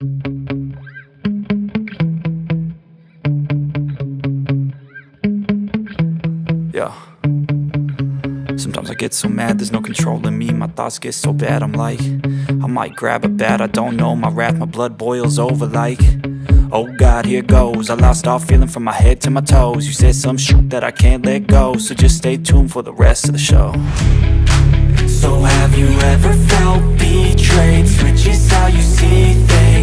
Yeah. Sometimes I get so mad, there's no controlling me. My thoughts get so bad, I'm like, I might grab a bat, I don't know. My wrath, my blood boils over like, oh God, here goes. I lost all feeling from my head to my toes. You said some shit that I can't let go, so just stay tuned for the rest of the show. So have you ever felt betrayed? Switches how you see things.